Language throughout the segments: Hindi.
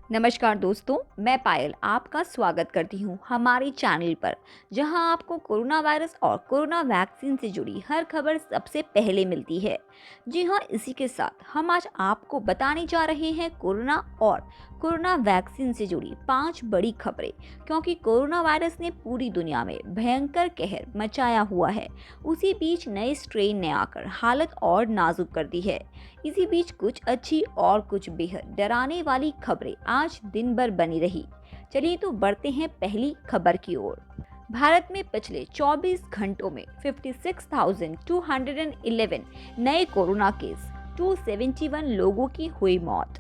नमस्कार दोस्तों, मैं पायल आपका स्वागत करती हूँ हमारे चैनल पर, जहां आपको कोरोना वायरस और कोरोना वैक्सीन से जुड़ी हर खबर सबसे पहले मिलती है। जी हाँ, इसी के साथ हम आज आपको बताने जा रहे हैं कोरोना और कोरोना वैक्सीन से जुड़ी 5 बड़ी खबरें, क्योंकि कोरोना वायरस ने पूरी दुनिया में भयंकर कहर मचाया हुआ है। उसी बीच नए स्ट्रेन ने आकर हालत और नाजुक कर दी है। इसी बीच कुछ अच्छी और कुछ बेहद डराने वाली खबरें आज दिन भर बनी रही। चलिए तो बढ़ते हैं पहली खबर की ओर। भारत में पिछले 24 घंटों में 56,211 नए कोरोना केस, 271 लोगों की हुई मौत।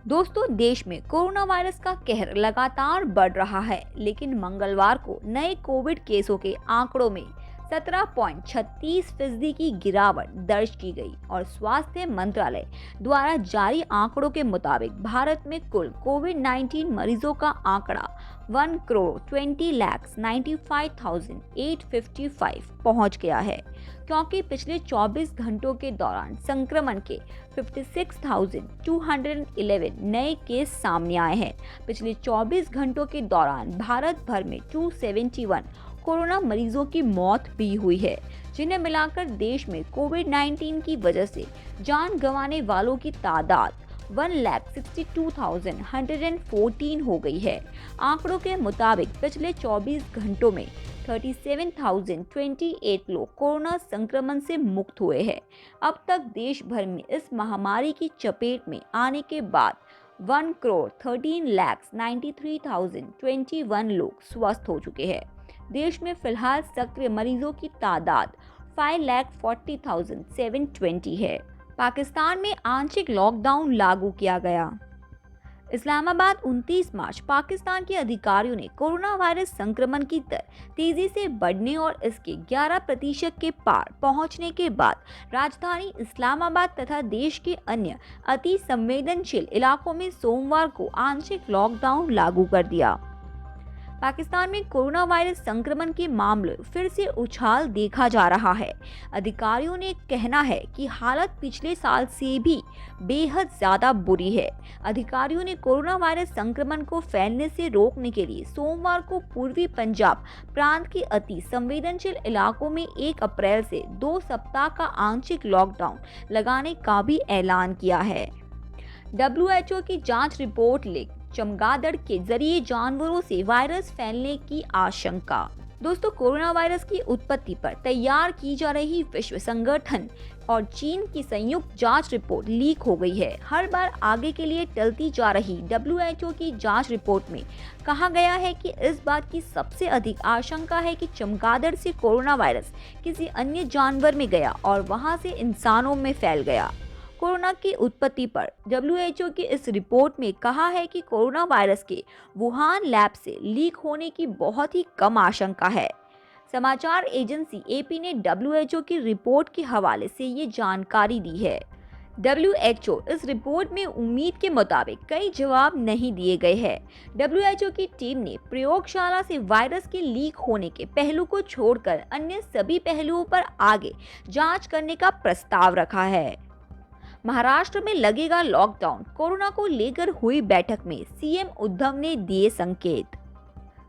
दोस्तों, देश में कोरोना वायरस का कहर लगातार बढ़ रहा है, लेकिन मंगलवार को नए कोविड केसों के आंकड़ों में 17.36% की गिरावट दर्ज की गई और स्वास्थ्य मंत्रालय द्वारा जारी आंकड़ों के मुताबिक भारत में कुल कोविड-19 मरीजों का आंकड़ा 1,20,95,855 पहुंच गया है, क्योंकि पिछले 24 घंटों के दौरान संक्रमण के 56,211 नए केस सामने आए हैं। पिछले 24 घंटों के दौरान भारत भर में 271 कोरोना मरीजों की मौत भी हुई है, जिन्हें मिलाकर देश में कोविड-19 की वजह से जान गंवाने वालों की तादाद 1,62,114 हो गई है। आंकड़ों के मुताबिक पिछले 24 घंटों में 37,028 लोग कोरोना संक्रमण से मुक्त हुए हैं। अब तक देश भर में इस महामारी की चपेट में आने के बाद 1,13,93,021 लोग स्वस्थ हो चुके हैं। देश में फिलहाल सक्रिय मरीजों की तादाद 5,40,720 है। पाकिस्तान में आंशिक लॉकडाउन लागू किया गया। इस्लामाबाद 29 मार्च पाकिस्तान के अधिकारियों ने कोरोना वायरस संक्रमण की दर तेजी से बढ़ने और इसके 11% के पार पहुंचने के बाद राजधानी इस्लामाबाद तथा देश के अन्य अति संवेदनशील इलाकों में सोमवार को आंशिक लॉकडाउन लागू कर दिया। पाकिस्तान में कोरोना वायरस संक्रमण के मामले फिर से उछाल देखा जा रहा है। अधिकारियों ने कहना है कि हालत पिछले साल से भी बेहद ज्यादा बुरी है। अधिकारियों ने कोरोना वायरस संक्रमण को फैलने से रोकने के लिए सोमवार को पूर्वी पंजाब प्रांत के अति संवेदनशील इलाकों में 1 अप्रैल से 2 सप्ताह का आंशिक लॉकडाउन लगाने का भी ऐलान किया है। WHO की जांच रिपोर्ट लीक, चमगादड़ के जरिए जानवरों से वायरस फैलने की आशंका। दोस्तों, कोरोना वायरस की उत्पत्ति पर तैयार की जा रही विश्व संगठन और चीन की संयुक्त जांच रिपोर्ट लीक हो गई है। हर बार आगे के लिए टलती जा रही WHO की जांच रिपोर्ट में कहा गया है कि इस बात की सबसे अधिक आशंका है कि चमगादड़ से कोरोना वायरस किसी अन्य जानवर में गया और वहां से इंसानों में फैल गया। कोरोना की उत्पत्ति पर WHO की इस रिपोर्ट में कहा है कि कोरोना वायरस के वुहान लैब से लीक होने की बहुत ही कम आशंका है। समाचार एजेंसी AP ने WHO की रिपोर्ट के हवाले से ये जानकारी दी है। WHO इस रिपोर्ट में उम्मीद के मुताबिक कई जवाब नहीं दिए गए हैं। WHO की टीम ने प्रयोगशाला से वायरस के लीक होने के पहलू को छोड़कर अन्य सभी पहलुओं पर आगे जांच करने का प्रस्ताव रखा है। महाराष्ट्र में लगेगा लॉकडाउन, कोरोना को लेकर हुई बैठक में CM उद्धव ने दिए संकेत।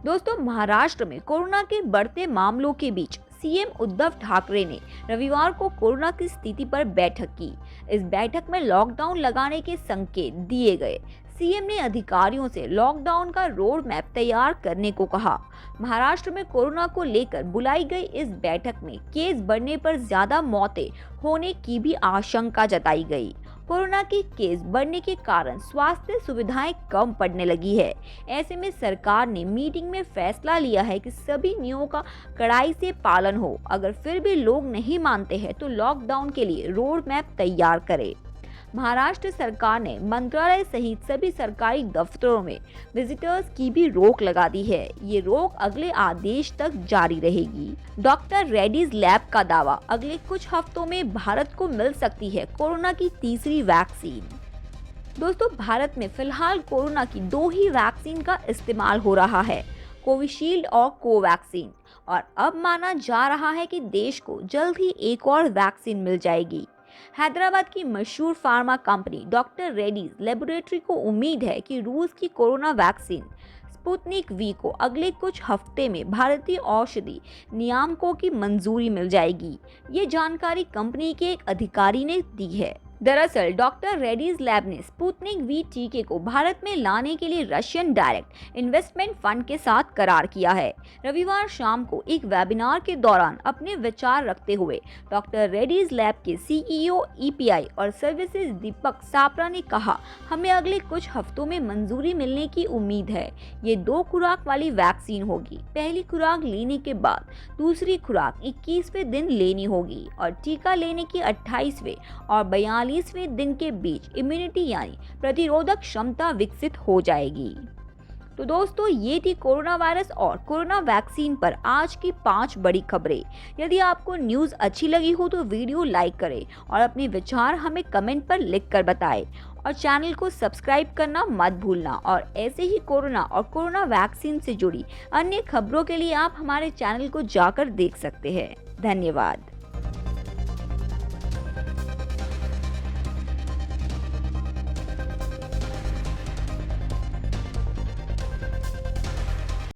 दोस्तों, महाराष्ट्र में कोरोना के बढ़ते मामलों के बीच CM उद्धव ठाकरे ने रविवार को कोरोना की स्थिति पर बैठक की। इस बैठक में लॉकडाउन लगाने के संकेत दिए गए। CM ने अधिकारियों से लॉकडाउन का रोड मैप तैयार करने को कहा। महाराष्ट्र में कोरोना को लेकर बुलाई गई इस बैठक में केस बढ़ने पर ज्यादा मौतें होने की भी आशंका जताई गई। कोरोना के केस बढ़ने के कारण स्वास्थ्य सुविधाएं कम पड़ने लगी है। ऐसे में सरकार ने मीटिंग में फैसला लिया है कि सभी नियमों का कड़ाई से पालन हो। अगर फिर भी लोग नहीं मानते हैं तो लॉकडाउन के लिए रोड मैप तैयार करें। महाराष्ट्र सरकार ने मंत्रालय सहित सभी सरकारी दफ्तरों में विजिटर्स की भी रोक लगा दी है। ये रोक अगले आदेश तक जारी रहेगी। डॉक्टर रेड्डीज लैब का दावा, अगले कुछ हफ्तों में भारत को मिल सकती है कोरोना की तीसरी वैक्सीन। दोस्तों, भारत में फिलहाल कोरोना की 2 ही वैक्सीन का इस्तेमाल हो रहा है, कोविशील्ड और कोवैक्सीन, और अब माना जा रहा है कि देश को जल्द ही एक और वैक्सीन मिल जाएगी। हैदराबाद की मशहूर pharma company doctor Reddy's laboratory को उम्मीद है कि रूस की कोरोना वैक्सीन स्पुतनिक वी को अगले कुछ हफ्ते में भारतीय औषधि नियामकों की मंजूरी मिल जाएगी। ये जानकारी कंपनी के एक अधिकारी ने दी है। दरअसल डॉक्टर रेड्डीज लैब ने स्पुतनिक वी टीके को भारत में लाने के लिए रशियन डायरेक्ट इन्वेस्टमेंट फंड के साथ करार किया है। रविवार शाम को एक वेबिनार के दौरान अपने विचार रखते हुए डॉक्टर रेड्डीज लैब के सीईओ ईपीआई और सर्विसेज दीपक सापरा ने कहा, हमें अगले कुछ हफ्तों में मंजूरी मिलने की उम्मीद है। ये 2 खुराक वाली वैक्सीन होगी। पहली खुराक लेने के बाद दूसरी खुराक 21वें दिन लेनी होगी और टीका लेने की 28वें और 42वें दिन के बीच इम्यूनिटी यानी प्रतिरोधक क्षमता विकसित हो जाएगी। तो दोस्तों, ये थी कोरोना वायरस और कोरोना वैक्सीन पर आज की 5 बड़ी खबरें। यदि आपको न्यूज़ अच्छी लगी हो तो वीडियो लाइक करें और अपने विचार हमें कमेंट पर लिख कर बताएं और चैनल को सब्सक्राइब करना मत भूलना। और ऐसे ही कोरोना और कोरोना वैक्सीन से जुड़ी अन्य खबरों के लिए आप हमारे चैनल को जाकर देख सकते हैं। धन्यवाद।